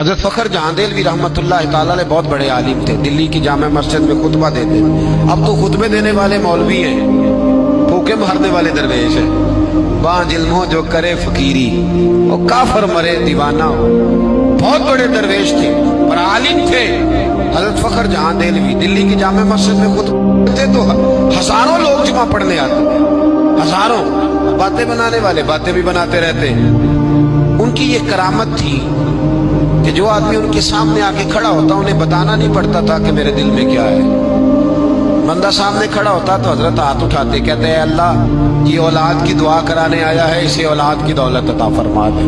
حضرت فخر جہاں دہلوی رحمتاللہ تعالی علیہ بہت بڑے عالم تھے، دلی کی جامع مسجد میں خطبہ دیتے۔ اب تو خطبے دینے والے مولوی ہیں، پھوکے مارنے والے درویش ہیں۔ باں علموں جو کرے فقیری، وہ کافر مرے دیوانہ ہو۔ بہت بڑے درویش تھے اور عالم تھے حضرت فخر جہاں دہلوی۔ دلی کی جامع مسجد میں خطبہ دیتے تو ہزاروں لوگ جمع پڑھنے آتے، ہزاروں۔ باتیں بنانے والے باتیں بھی بناتے رہتے۔ ان کی یہ کرامت تھی کہ جو آدمی ان کے سامنے آ کے کھڑا ہوتا انہیں بتانا نہیں پڑتا تھا کہ میرے دل میں کیا ہے۔ بندہ سامنے کھڑا ہوتا تو حضرت ہاتھ اٹھاتے، کہتے ہیں اللہ یہ اولاد کی دعا کرانے آیا ہے، اسے اولاد کی دولت عطا فرما دے۔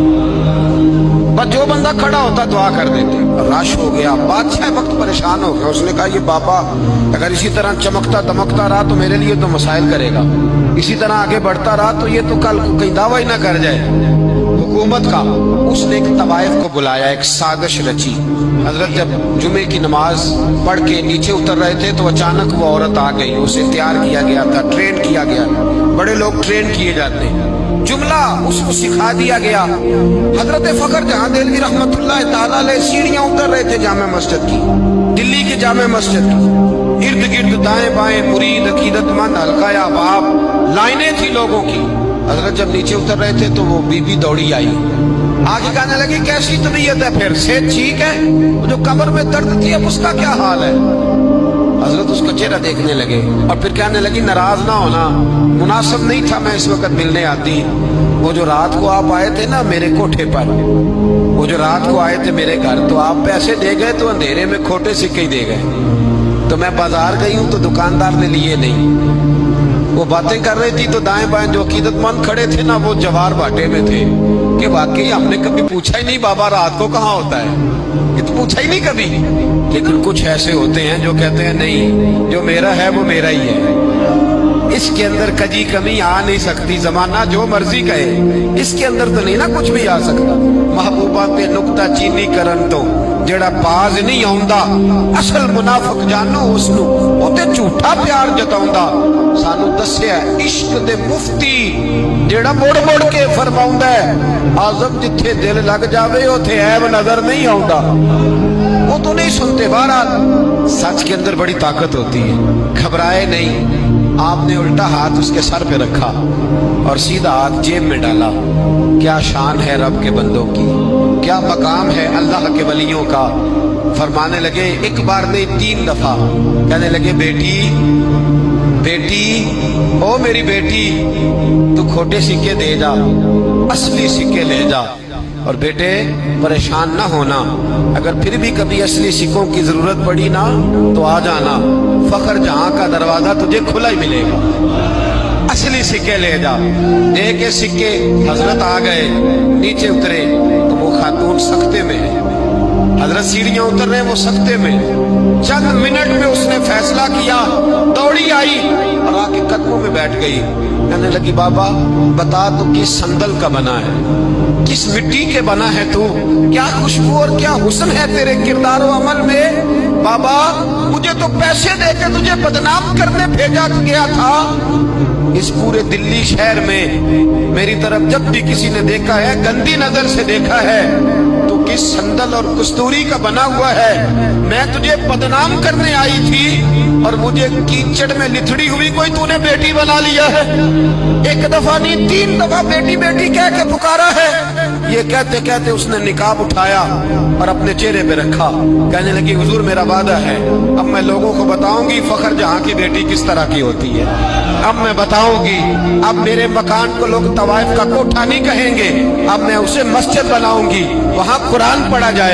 بس جو بندہ کھڑا ہوتا دعا کر دیتے۔ رش ہو گیا، بادشاہ وقت پریشان ہو گیا۔ اس نے کہا یہ بابا اگر اسی طرح چمکتا دمکتا رہا تو میرے لیے تو مسائل کرے گا، اسی طرح آگے بڑھتا رہا تو یہ تو کل کہیں دعویٰ ہی نہ کر جائے حکومت کا۔ اس نے ایک طوائف کو بلایا، ایک سازش رچی۔ حضرت جب جمعے کی نماز پڑھ کے نیچے اتر رہے تھے تو اچانک وہ عورت آ گئی۔ اسے تیار کیا گیا تھا، ٹرین کیا گیا، بڑے لوگ ٹرین کیے جاتے ہیں۔ جملہ اس کو سکھا دیا گیا۔ حضرت فخر جہاں دہلوی رحمت اللہ تعالی علیہ سیڑھیاں اتر رہے تھے جامع مسجد کی، دلی کی جامع مسجد کی۔ ارد گرد دائیں بائیں مرید عقیدت مند حلقہ احباب، لائنیں تھی لوگوں کی۔ حضرت جب نیچے اتر رہے تھے تو وہ بی بی دوڑی آئی، آگے کہنے لگی کیسی طبیعت ہے، پھر صحت ٹھیک ہے؟ وہ جو کمر میں درد تھی اب اس کا کیا حال ہے؟ حضرت اس کا چہرہ دیکھنے لگے اور پھر کہنے لگی ناراض نہ ہونا، مناسب نہیں تھا میں اس وقت ملنے آتی۔ وہ جو رات کو آپ آئے تھے نا میرے کوٹھے پر، وہ جو رات کو آئے تھے میرے گھر، تو آپ پیسے دے گئے تو اندھیرے میں کھوٹے سکے ہی دے گئے، تو میں بازار گئی ہوں تو دکاندار نے لیے نہیں۔ وہ باتیں کر رہی تھی تو دائیں بائیں جو عقیدت مند کھڑے تھے نا وہ جوار باٹے میں تھے کہ واقعی ہم نے کبھی پوچھا ہی نہیں بابا رات کو کہاں ہوتا ہے، یہ تو پوچھا ہی نہیں کبھی۔ لیکن کچھ ایسے ہوتے ہیں جو کہتے ہیں نہیں جو میرا ہے وہ میرا ہی ہے، اس کے اندر کجی کمی آ نہیں سکتی، زمانہ جو مرضی کہے اس کے اندر تو نہیں نا کچھ بھی آ سکتا۔ محبوبہ پہ نکتہ چینی کرن تو جڑا باز نہیں آوندا، اصل منافق جانو اس نو او تے جھوٹا پیار جتاوندا۔ سانو دسیا عشق دے مفتی جڑا مڑ مڑ کے فرماوندا ہے اعظم جتھے دل لگ جاوے اوتھے عیب نظر نہیں آوندا، وہ تو نہیں سنتے۔ بہرحال سچ کے اندر بڑی طاقت ہوتی ہے، گھبرائے نہیں۔ آپ نے الٹا ہاتھ اس کے سر پہ رکھا اور سیدھا ہاتھ جیب میں ڈالا۔ کیا شان ہے رب کے بندوں کی، کیا مقام ہے اللہ کے ولیوں کا۔ فرمانے لگے ایک بار نہیں 3 دفعہ، کہنے لگے بیٹی بیٹی او میری بیٹی تو کھوٹے سکے دے جا، اصلی سکے لے جا، اور بیٹے پریشان نہ ہونا، اگر پھر بھی کبھی اصلی سکوں کی ضرورت پڑی نا تو آ جانا، فخر جہاں کا دروازہ تجھے کھلا ہی ملے گا، اصلی سکے لے جا۔ دے کے سکے حضرت آ گئے، نیچے اترے تو وہ خاتون سکتے میں ہے، حضرت سیڑھیاں اتر رہے وہ سکتے میں۔ چند منٹ میں اس نے فیصلہ کیا، دوڑی آئی اور آ کے قدموں میں بیٹھ گئی۔ کہنے لگی بابا بتا تو کس صندل کا بنا ہے، کس مٹی کے بنا ہے تو، کیا خوشبو اور کیا حسن ہے تیرے کردار و عمل میں۔ بابا مجھے تو پیسے دے کے تجھے بدنام کرنے بھیجا گیا تھا، اس پورے دلی شہر میں میری طرف جب بھی کسی نے دیکھا ہے گندی نظر سے دیکھا ہے تو کس صندل اور کستوری کا بنا ہوا ہے۔ میں تجھے بدنام کرنے آئی تھی اور مجھے کیچڑ میں لتھڑی ہوئی کوئی تو نے بیٹی بنا لیا ہے۔ ایک دفعہ نہیں 3 دفعہ بیٹی بیٹی کہہ کے پکارا ہے۔ یہ کہتے کہتے اس نے نقاب اٹھایا اور اپنے چہرے پہ رکھا، کہنے لگی حضور میرا وعدہ ہے اب میں لوگوں کو بتاؤں گی فخر جہاں کی بیٹی کس طرح کی ہوتی ہے، اب میں بتاؤں گی، اب میرے مکان کو لوگ طوائف کا کوٹھا نہیں کہیں گے، اب میں اسے مسجد بناؤں گی، وہاں قرآن پڑھا جائے۔